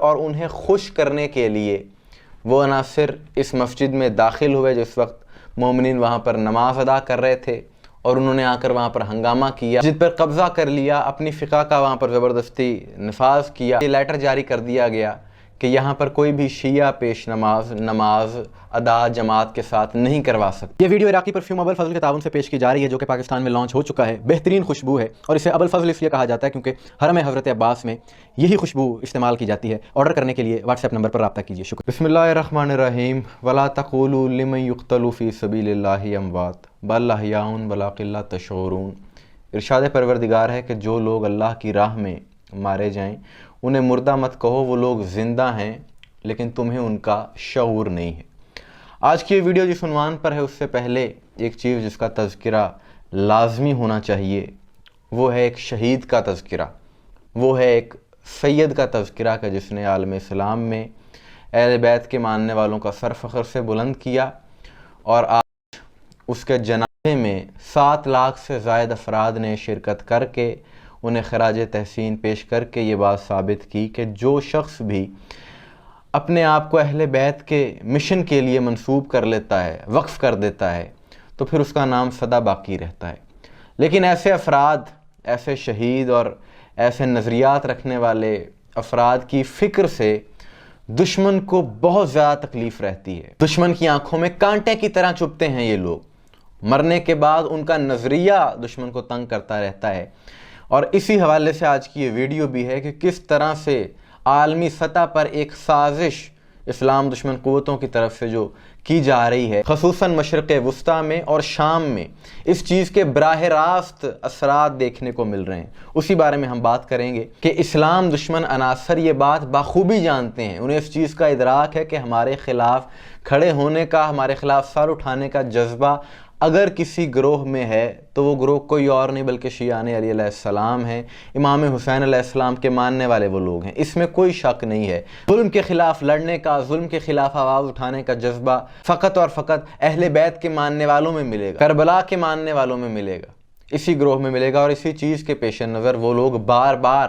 اور انہیں خوش کرنے کے لیے وہ عناصر اس مسجد میں داخل ہوئے جس وقت مومنین وہاں پر نماز ادا کر رہے تھے، اور انہوں نے آ کر وہاں پر ہنگامہ کیا، مسجد پر قبضہ کر لیا، اپنی فقہ کا وہاں پر زبردستی نفاذ کیا۔ یہ لیٹر جاری کر دیا گیا کہ یہاں پر کوئی بھی شیعہ پیش نماز ادا جماعت کے ساتھ نہیں کروا سکتا۔ یہ ویڈیو عراقی پرفیوم ابو الفضل کے تعاون سے پیش کی جا رہی ہے، جو کہ پاکستان میں لانچ ہو چکا ہے۔ بہترین خوشبو ہے، اور اسے ابو الفضل اس لیے کہا جاتا ہے کیونکہ حرم حضرت عباس میں یہی خوشبو استعمال کی جاتی ہے۔ آرڈر کرنے کے لیے واٹس ایپ نمبر پر رابطہ کیجیے۔ شکریہ۔ بسم اللہ الرحمن الرحیم۔ ولا تقولوا لمن يقتل في سبيل الله اموات بل احیاء ولکن لا تشعرون۔ ارشاد پروردگار ہے کہ جو لوگ اللہ کی راہ میں مارے جائیں انہیں مردہ مت کہو، وہ لوگ زندہ ہیں لیکن تمہیں ان کا شعور نہیں ہے۔ آج کی یہ ویڈیو جس عنوان پر ہے، اس سے پہلے ایک چیز جس کا تذکرہ لازمی ہونا چاہیے وہ ہے ایک شہید کا تذکرہ، وہ ہے ایک سید کا تذکرہ کہ جس نے عالم اسلام میں اہل بیت کے ماننے والوں کا سر فخر سے بلند کیا، اور آج اس کے جنازے میں 7 لاکھ سے زائد افراد نے شرکت کر کے انہیں خراج تحسین پیش کر کے یہ بات ثابت کی کہ جو شخص بھی اپنے آپ کو اہل بیت کے مشن کے لیے منسوب کر لیتا ہے، وقف کر دیتا ہے، تو پھر اس کا نام سدا باقی رہتا ہے۔ لیکن ایسے افراد، ایسے شہید اور ایسے نظریات رکھنے والے افراد کی فکر سے دشمن کو بہت زیادہ تکلیف رہتی ہے۔ دشمن کی آنکھوں میں کانٹے کی طرح چبھتے ہیں یہ لوگ، مرنے کے بعد ان کا نظریہ دشمن کو تنگ کرتا رہتا ہے۔ اور اسی حوالے سے آج کی یہ ویڈیو بھی ہے کہ کس طرح سے عالمی سطح پر ایک سازش اسلام دشمن قوتوں کی طرف سے جو کی جا رہی ہے، خصوصاً مشرق وسطیٰ میں اور شام میں، اس چیز کے براہ راست اثرات دیکھنے کو مل رہے ہیں۔ اسی بارے میں ہم بات کریں گے کہ اسلام دشمن عناصر یہ بات بخوبی جانتے ہیں، انہیں اس چیز کا ادراک ہے کہ ہمارے خلاف کھڑے ہونے کا، ہمارے خلاف سر اٹھانے کا جذبہ اگر کسی گروہ میں ہے تو وہ گروہ کوئی اور نہیں بلکہ شیعان علی علیہ السلام ہیں، امام حسین علیہ السلام کے ماننے والے وہ لوگ ہیں، اس میں کوئی شک نہیں ہے۔ ظلم کے خلاف لڑنے کا، ظلم کے خلاف آواز اٹھانے کا جذبہ فقط اور فقط اہل بیت کے ماننے والوں میں ملے گا، کربلا کے ماننے والوں میں ملے گا، اسی گروہ میں ملے گا۔ اور اسی چیز کے پیش نظر وہ لوگ بار بار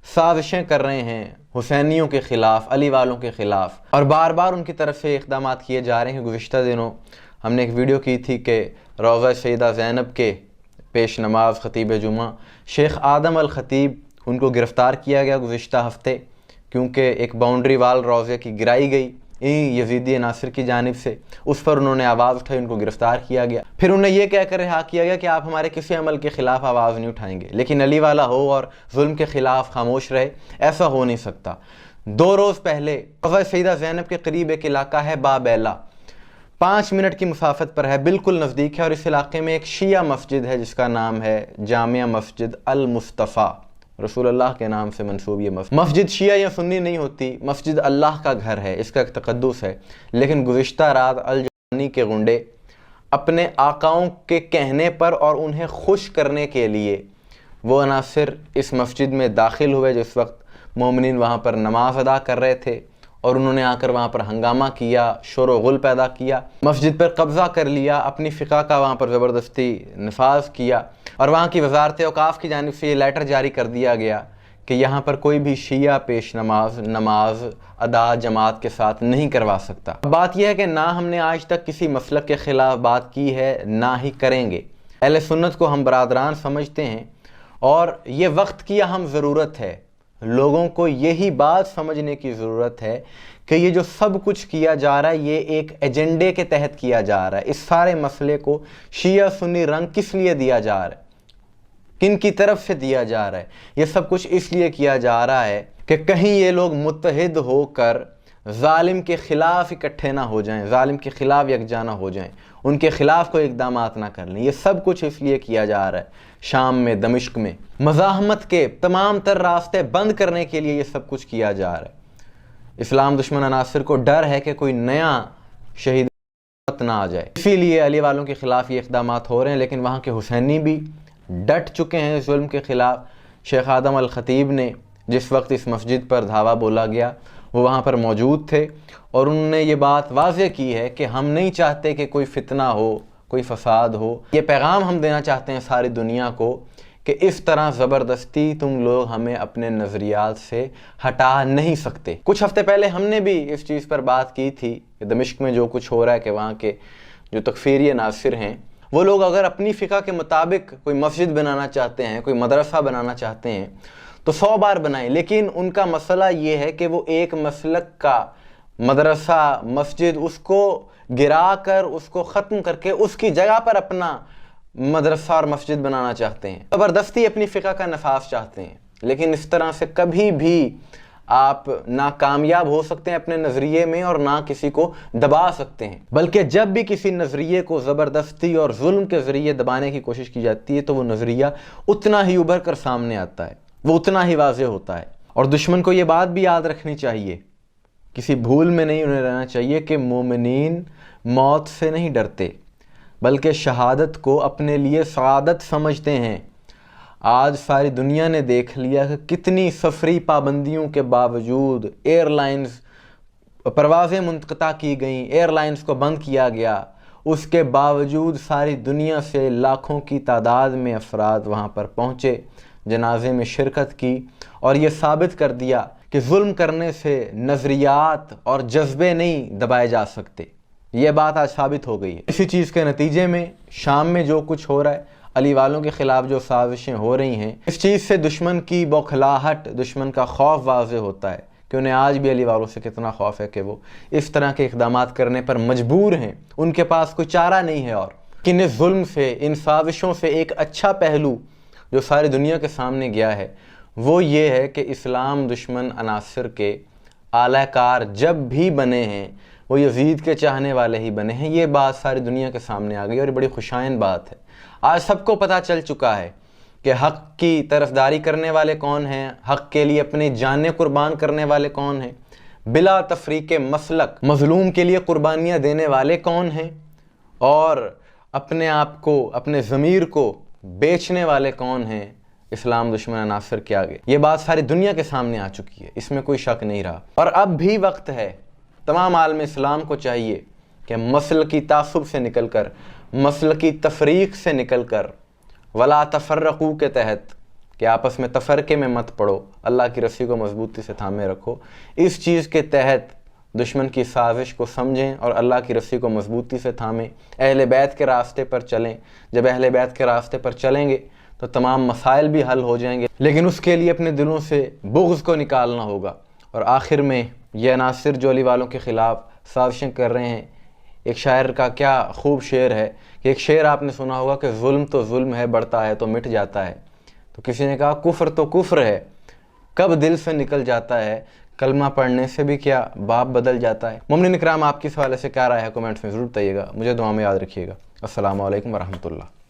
سازشیں کر رہے ہیں حسینیوں کے خلاف، علی والوں کے خلاف، اور بار بار ان کی طرف سے اقدامات کیے جا رہے ہیں۔ گزشتہ دنوں ہم نے ایک ویڈیو کی تھی کہ روضہ سیدہ زینب کے پیش نماز خطیب جمعہ شیخ آدم الخطیب، ان کو گرفتار کیا گیا گزشتہ ہفتے، کیونکہ ایک باؤنڈری وال روضے کی گرائی گئی یزیدی عناصر کی جانب سے، اس پر انہوں نے آواز اٹھائی، ان کو گرفتار کیا گیا، پھر انہیں یہ کہہ کر رہا کیا گیا کہ آپ ہمارے کسی عمل کے خلاف آواز نہیں اٹھائیں گے، لیکن علی والا ہو اور ظلم کے خلاف خاموش رہے، ایسا ہو نہیں سکتا۔ 2 روز پہلے روضہ سیدہ زینب کے قریب ایک علاقہ ہے بابیلا، 5 منٹ کی مسافت پر ہے، بالکل نزدیک ہے، اور اس علاقے میں ایک شیعہ مسجد ہے جس کا نام ہے جامع مسجد المصطفیٰ، رسول اللہ کے نام سے منسوب یہ مسجد شیعہ یا سنی نہیں ہوتی، مسجد اللہ کا گھر ہے، اس کا ایک تقدس ہے۔ لیکن گزشتہ رات الجوانی کے غنڈے اپنے آقاؤں کے کہنے پر اور انہیں خوش کرنے کے لیے وہ عناصر اس مسجد میں داخل ہوئے جس وقت مومنین وہاں پر نماز ادا کر رہے تھے، اور انہوں نے آ کر وہاں پر ہنگامہ کیا، شور و غل پیدا کیا، مسجد پر قبضہ کر لیا، اپنی فقہ کا وہاں پر زبردستی نفاذ کیا، اور وہاں کی وزارت اوقاف کی جانب سے یہ لیٹر جاری کر دیا گیا کہ یہاں پر کوئی بھی شیعہ پیش نماز ادا جماعت کے ساتھ نہیں کروا سکتا۔ بات یہ ہے کہ نہ ہم نے آج تک کسی مسلک کے خلاف بات کی ہے، نہ ہی کریں گے۔ اہل سنت کو ہم برادران سمجھتے ہیں، اور یہ وقت کی اہم ضرورت ہے، لوگوں کو یہی بات سمجھنے کی ضرورت ہے کہ یہ جو سب کچھ کیا جا رہا ہے یہ ایک ایجنڈے کے تحت کیا جا رہا ہے۔ اس سارے مسئلے کو شیعہ سنی رنگ کس لیے دیا جا رہا ہے، کن کی طرف سے دیا جا رہا ہے؟ یہ سب کچھ اس لیے کیا جا رہا ہے کہ کہیں یہ لوگ متحد ہو کر ظالم کے خلاف اکٹھے نہ ہو جائیں، ظالم کے خلاف یکجا نہ ہو جائیں، ان کے خلاف کوئی اقدامات نہ کر لیں۔ یہ سب کچھ اس لیے کیا جا رہا ہے۔ شام میں، دمشق میں مزاحمت کے تمام تر راستے بند کرنے کے لیے یہ سب کچھ کیا جا رہا ہے۔ اسلام دشمن عناصر کو ڈر ہے کہ کوئی نیا شہید نہ آ جائے، اسی لیے علی والوں کے خلاف یہ اقدامات ہو رہے ہیں۔ لیکن وہاں کے حسینی بھی ڈٹ چکے ہیں اس ظلم کے خلاف۔ شیخ آدم الخطیب نے جس وقت اس مسجد پر دھاوا بولا گیا وہ وہاں پر موجود تھے، اور انہوں نے یہ بات واضح کی ہے کہ ہم نہیں چاہتے کہ کوئی فتنہ ہو، کوئی فساد ہو۔ یہ پیغام ہم دینا چاہتے ہیں ساری دنیا کو کہ کہ اس طرح زبردستی تم لوگ ہمیں اپنے نظریات سے ہٹا نہیں سکتے۔ کچھ ہفتے پہلے ہم نے بھی اس چیز پر بات کی تھی کہ دمشق میں جو کچھ ہو رہا ہے کہ وہاں کے جو تکفیری عناصر ہیں وہ لوگ اگر اپنی فقہ کے مطابق کوئی مسجد بنانا چاہتے ہیں، کوئی مدرسہ بنانا چاہتے ہیں تو 100 بار بنائیں، لیکن ان کا مسئلہ یہ ہے کہ وہ ایک مسلک کا مدرسہ مسجد اس کو گرا کر، اس کو ختم کر کے اس کی جگہ پر اپنا مدرسہ اور مسجد بنانا چاہتے ہیں، زبردستی اپنی فقہ کا نفاذ چاہتے ہیں۔ لیکن اس طرح سے کبھی بھی آپ نہ کامیاب ہو سکتے ہیں اپنے نظریے میں اور نہ کسی کو دبا سکتے ہیں، بلکہ جب بھی کسی نظریے کو زبردستی اور ظلم کے ذریعے دبانے کی کوشش کی جاتی ہے تو وہ نظریہ اتنا ہی ابھر کر سامنے آتا ہے، وہ اتنا ہی واضح ہوتا ہے۔ اور دشمن کو یہ بات بھی یاد رکھنی چاہیے، کسی بھول میں نہیں انہیں رہنا چاہیے کہ مومنین موت سے نہیں ڈرتے بلکہ شہادت کو اپنے لیے سعادت سمجھتے ہیں۔ آج ساری دنیا نے دیکھ لیا کہ کتنی سفری پابندیوں کے باوجود ایئر لائنز پروازیں منقطع کی گئیں، ایئر لائنز کو بند کیا گیا، اس کے باوجود ساری دنیا سے لاکھوں کی تعداد میں افراد وہاں پر پہنچے، جنازے میں شرکت کی اور یہ ثابت کر دیا کہ ظلم کرنے سے نظریات اور جذبے نہیں دبائے جا سکتے۔ یہ بات آج ثابت ہو گئی ہے۔ اسی چیز کے نتیجے میں شام میں جو کچھ ہو رہا ہے، علی والوں کے خلاف جو سازشیں ہو رہی ہیں، اس چیز سے دشمن کی بوکھلاہٹ، دشمن کا خوف واضح ہوتا ہے کہ انہیں آج بھی علی والوں سے کتنا خوف ہے کہ وہ اس طرح کے اقدامات کرنے پر مجبور ہیں، ان کے پاس کوئی چارہ نہیں ہے۔ اور ان ظلم سے، ان سازشوں سے ایک اچھا پہلو جو ساری دنیا کے سامنے گیا ہے وہ یہ ہے کہ اسلام دشمن عناصر کے اعلی کار جب بھی بنے ہیں وہ یزید کے چاہنے والے ہی بنے ہیں۔ یہ بات ساری دنیا کے سامنے آ گئی اور یہ بڑی خوشائن بات ہے۔ آج سب کو پتہ چل چکا ہے کہ حق کی طرفداری کرنے والے کون ہیں، حق کے لیے اپنی جانیں قربان کرنے والے کون ہیں، بلا تفریق مسلک مظلوم کے لیے قربانیاں دینے والے کون ہیں، اور اپنے آپ کو، اپنے ضمیر کو بیچنے والے کون ہیں اسلام دشمن عناصر کے آگے۔ یہ بات ساری دنیا کے سامنے آ چکی ہے، اس میں کوئی شک نہیں رہا۔ اور اب بھی وقت ہے، تمام عالم اسلام کو چاہیے کہ مسلکی تعصب سے نکل کر، مسلکی تفریق سے نکل کر، ولا تفرقو کے تحت کہ آپس میں تفرقے میں مت پڑو، اللہ کی رسی کو مضبوطی سے تھامے رکھو، اس چیز کے تحت دشمن کی سازش کو سمجھیں اور اللہ کی رسی کو مضبوطی سے تھامیں، اہل بیت کے راستے پر چلیں۔ جب اہل بیت کے راستے پر چلیں گے تو تمام مسائل بھی حل ہو جائیں گے، لیکن اس کے لیے اپنے دلوں سے بغض کو نکالنا ہوگا۔ اور آخر میں یہ عناصر جو علی والوں کے خلاف سازشیں کر رہے ہیں، ایک شاعر کا کیا خوب شعر ہے کہ ایک شعر آپ نے سنا ہوگا کہ ظلم تو ظلم ہے، بڑھتا ہے تو مٹ جاتا ہے۔ تو کسی نے کہا کفر تو کفر ہے، کب دل سے نکل جاتا ہے، کلمہ پڑھنے سے بھی کیا باپ بدل جاتا ہے۔ مومنین اکرام، آپ کی اس حوالے سے کیا رائے ہے کمنٹس میں ضرور بتائیے گا، مجھے دعا میں یاد رکھیے گا۔ السلام علیکم ورحمۃ اللہ۔